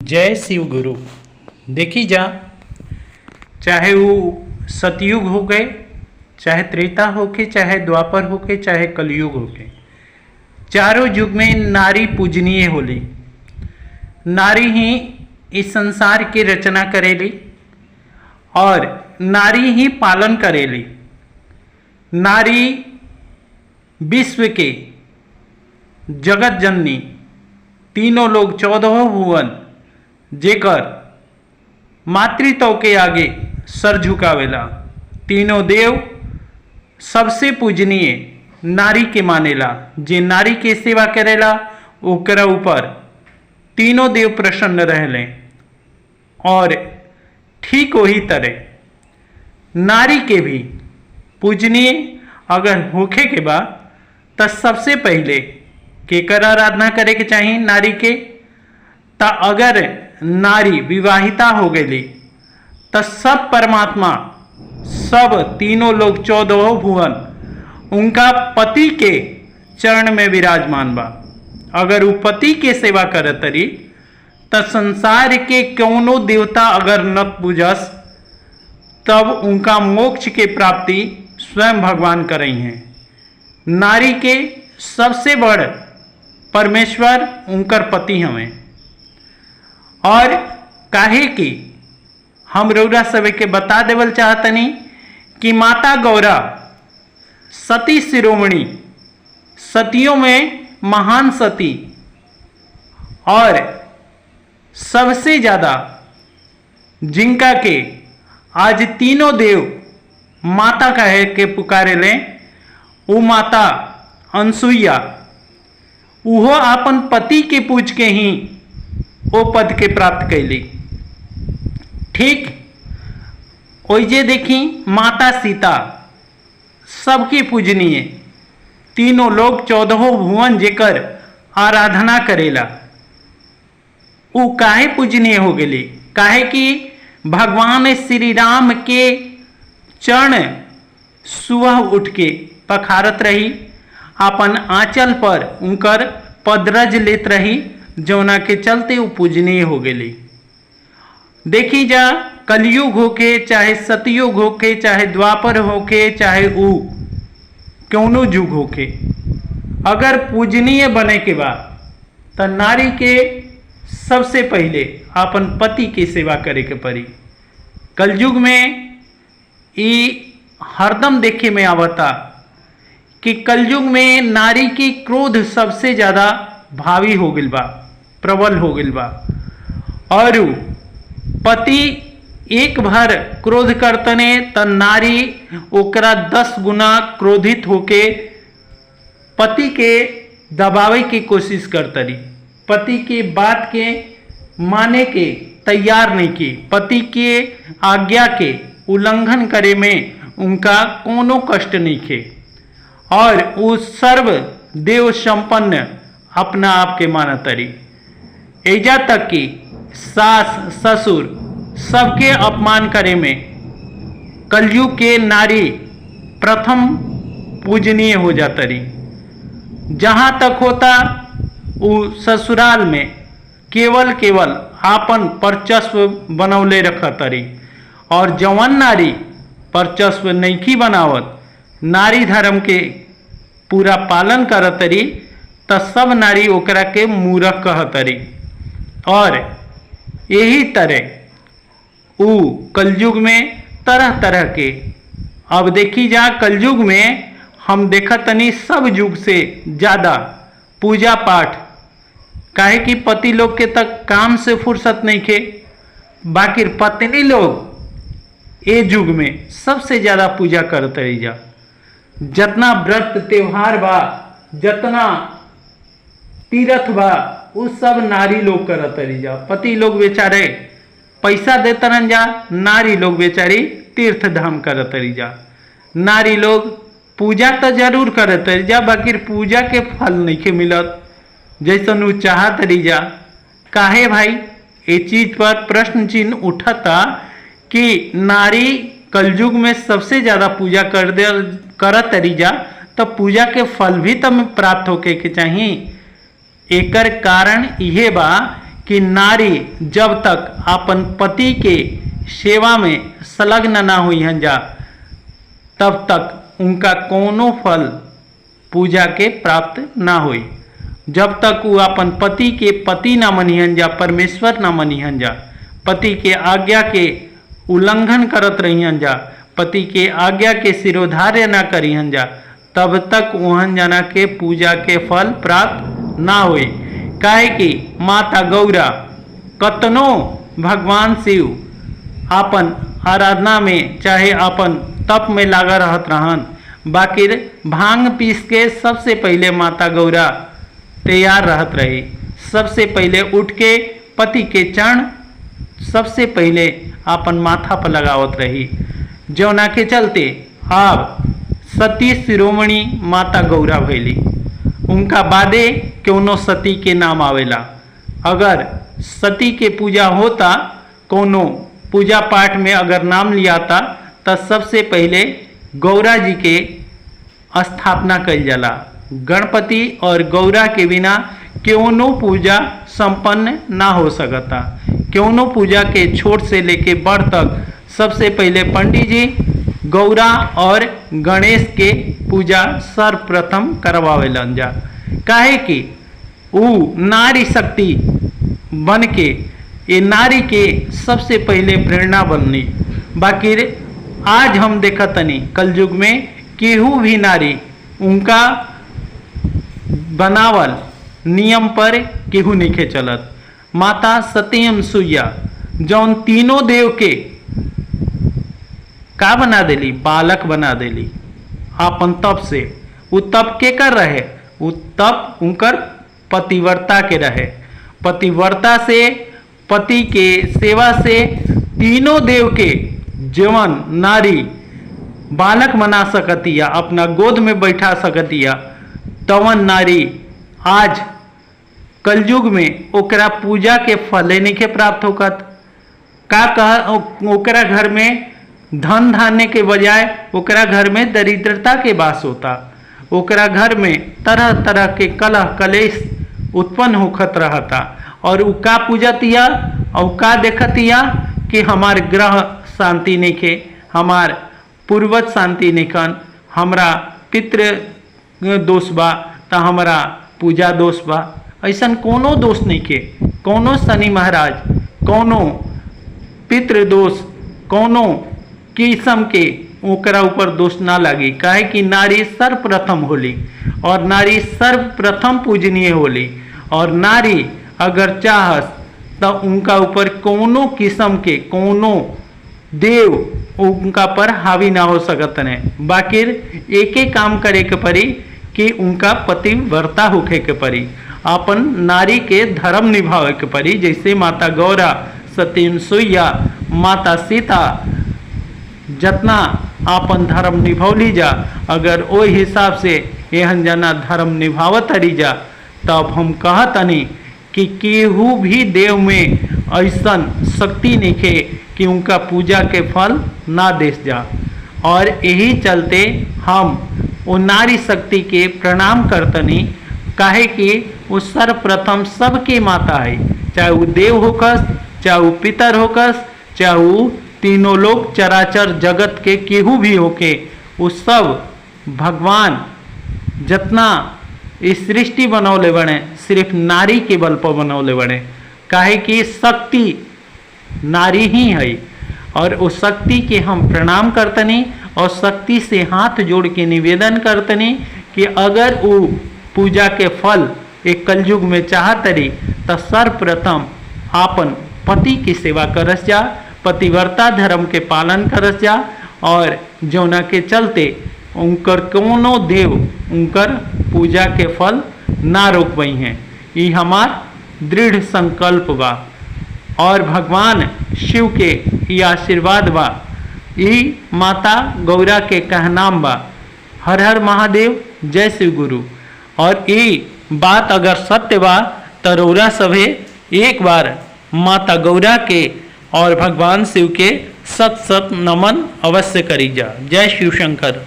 जय शिव गुरु। देखी जा, चाहे वो सतयुग हो गए, चाहे त्रेता होके, चाहे द्वापर होके, चाहे कलयुग होके, चारों युग में नारी पूजनीय होली। नारी ही इस संसार की रचना करेली और नारी ही पालन करेली। नारी विश्व के जगत जननी, तीनों लोग 14 भुवन जेकर मातृत्व के आगे सर झुकावेला। तीनों देव सबसे पूजनीय नारी के मानेला। जे नारी के सेवा करेला ओकरा ऊपर तीनों देव प्रसन्न रहले। और ठीक वही तरह नारी के भी पूजनीय अगर होखे के बाद तो सबसे पहले केकर आराधना करे के चाहिए नारी के। ता अगर नारी विवाहिता हो गई तो सब परमात्मा, सब तीनों लोग 14 भुवन उनका पति के चरण में विराजमान बा। अगर वो पति के सेवा करत तरी तो संसार के कौनो देवता अगर न पूजस तब उनका मोक्ष के प्राप्ति स्वयं भगवान करई हैं। नारी के सबसे बड़ परमेश्वर उनकर पति हमें। और काहे कि हम रउरा सब के बता देवल चाहतनी कि माता गौरा सती शिरोमणि, सतियों में महान सती और सबसे ज्यादा जिनका के आज तीनों देव माता कहे के पुकारे लें, वो माता अनसुईया, उहो अपन पति के पूज के ही वो पद के प्राप्त कैली। ठीक ओइजे देखी माता सीता सबकी पूजनीय, तीनों लोग 14 भुवन जेकर आराधना करेला। उ काहे पूजनीय हो गई? काहे कि भगवान श्री राम के चरण सुबह उठ के पखारत रही, अपन आंचल पर उनकर पदरज लेत रही, जौना के चलते वो पूजनीय हो गई। देखी जा, कलयुग होके, चाहे सतयुग होके, चाहे द्वापर होके, चाहे ऊ कौनो युग होके, अगर पूजनीय बने के बाद तो नारी के सबसे पहले अपन पति की सेवा करे के पड़ी। कलयुग में ये हरदम देखे में आवता कि कलयुग में नारी की क्रोध सबसे ज्यादा भावी हो गई बा, प्रबल हो गई बा। और पति एक भर क्रोध करतने त नारी ओकरा 10 गुना क्रोधित होके पति के दबावे की कोशिश करतरी। पति की बात के माने के तैयार नहीं की, पति के आज्ञा के उल्लंघन करे में उनका कोनो कष्ट नहीं खे। और वो सर्व देव संपन्न अपना आप के मानतरी। एजा तक कि सास ससुर सबके अपमान करे में कलयुग के नारी प्रथम पूजनीय हो जातरी। जहाँ तक होता वो ससुराल में केवल आपन परचस्व बनौले रखतरी। और जवन नारी परचस्व नैखी बनावत, नारी धर्म के पूरा पालन करतरी, त सब नारी ओकरा के मूर्ख कहतरी। और यही तरह ऊ कलयुग में तरह तरह के, अब देखी जा कलयुग में हम देखतनी सब युग से ज्यादा पूजा पाठ, काहे कि पति लोग के तक काम से फुर्सत नहीं खे, बाकी पत्नी लोग ए युग में सबसे ज्यादा पूजा करते रही जा। जितना व्रत त्योहार बा, जितना तीर्थ बा, वो सब नारी लोग करत रही जा। पति लोग बेचारे पैसा देते रहन जा, नारी लोग बेचारी तीर्थ धाम करत रही जा। नारी लोग पूजा तो जरूर करत रही जा, बाकी पूजा के फल नहीं के मिलत जैसन वो चाहत रही जा। काहे भाई? ये चीज पर प्रश्न चिन्ह उठता कि नारी कलयुग में सबसे ज्यादा पूजा करत रही जा, तो पूजा के फल भी तो प्राप्त होके के चाहिए। एकर कारण यह बा कि नारी जब तक अपन पति के सेवा में संलग्न ना हुई हन जा तब तक उनका कोनो फल पूजा के प्राप्त ना हुई। जब तक वो अपन पति के पति ना मनिहन जा, परमेश्वर ना मनिहन जा, पति के आज्ञा के उल्लंघन करत रहिहन जा, पति के आज्ञा के सिरोधार्य ना करिहन जा, तब तक वहन जना के पूजा के फल प्राप्त ना हुई। काहे कि माता गौरा कतनो भगवान शिव अपन आराधना में चाहे अपन तप में लागा रहत रहन, बाकी भांग पीस के सबसे पहले माता गौरा तैयार रहत रही। सबसे पहले उठ के पति के चरण सबसे पहले अपन माथा पर लगावत रही, जौना के चलते अब सती शिरोमणि माता गौरा भैली। उनका बादे कौनो सती के नाम आवेला। अगर सती के पूजा होता, कोनो पूजा पाठ में अगर नाम लियाता, तो सबसे पहले गौरा जी के स्थापना कल जाला। गणपति और गौरा के बिना कौनो पूजा संपन्न ना हो सकता। कौनो पूजा के छोट से लेके बड़ तक सबसे पहले पंडित जी गौरा और गणेश के पूजा सर्वप्रथम करवावेलन जा। काहे कि ऊ नारी शक्ति बन के ये नारी के सबसे पहले प्रेरणा बननी। बाकी आज हम देखतनी कलयुग में केहू भी नारी उनका बनावल नियम पर केहू नहीं चलत। माता सत्यम सुया जौन तीनों देव के का बना देली, बालक बना देली अपन तप से। उ तप के कर रहे, उ तप उनकर पतिव्रता के रहे। पतिव्रता से, पति के सेवा से तीनों देव के जवन नारी बालक बना सकतिया, अपना गोद में बैठा सकतिया, तवन नारी आज कलयुग में ओकरा पूजा के फल नहीं के प्राप्त होकत। का कह ओकरा घर में धन धान्य के बजाय ओकरा घर में दरिद्रता के वास होता। ओकरा घर में तरह तरह के कलह कलेश उत्पन्न होखत रहता। और उ का पूजतिया और का देखतिया कि हमार ग्रह शांति नहीं के, हमार पूर्वज शांति नहीं कन, हमरा पितृ दोष बा तो हमरा पूजा दोष बा। ऐसन कोनो दोष नहीं के, कोनो शनि महाराज, कोनो पितृ दोष, कोनो किस्म के ओकरा ऊपर दोष ना लगी। काहे कि नारी सर्वप्रथम होली और नारी सर्वप्रथम पूजनीय होली। और नारी अगर चाहस तो उनका ऊपर कोनो किस्म के कोनो देव उनका पर हावी ना हो सकत ने। बाकी एक ही काम करे के पड़ी कि उनका पतिव्रता होखे के पड़ी, अपन नारी के धर्म निभावे के पड़ी। जैसे माता गौरा, सती सुइया, माता सीता जतना अपन धर्म निभौली जा, अगर ओ हिसाब से एहन जना धर्म निभावत हरी जा, तब हम कहतनी कि केहू भी देव में ऐसन शक्ति नहीं खे कि उनका पूजा के फल ना देस जा। और यही चलते हम वो नारी शक्ति के प्रणाम करतनी। काहे कि वो सर्वप्रथम सबके माता है, चाहे वो देव होकस, चाहे वो पितर होकस, चाहे वो तीनों लोग चराचर जगत के केहू भी होके, वो सब भगवान जितना इस सृष्टि बनौले बने सिर्फ नारी के बल पर बनौले बने। काहे कि शक्ति नारी ही है। और उस शक्ति के हम प्रणाम करतनी और शक्ति से हाथ जोड़ के निवेदन करतनी कि अगर वो पूजा के फल एक कलयुग में चाहतरी तो सर्वप्रथम आपन पति की सेवा करस जा, पतिव्रता धर्म के पालन करस जा। और जौना के चलते उनकर कोनो देव उनकर पूजा के फल ना रोकबई हैं। ये हमार दृढ़ संकल्प बा और भगवान शिव के ये आशीर्वाद बा। ये माता गौरा के कहनाम बा। हर हर महादेव, जय शिव गुरु। और ये बात अगर सत्य बा तो रौरा सभे एक बार माता गौरा के और भगवान शिव के सत सत नमन अवश्य करी जा। जय शिव शंकर।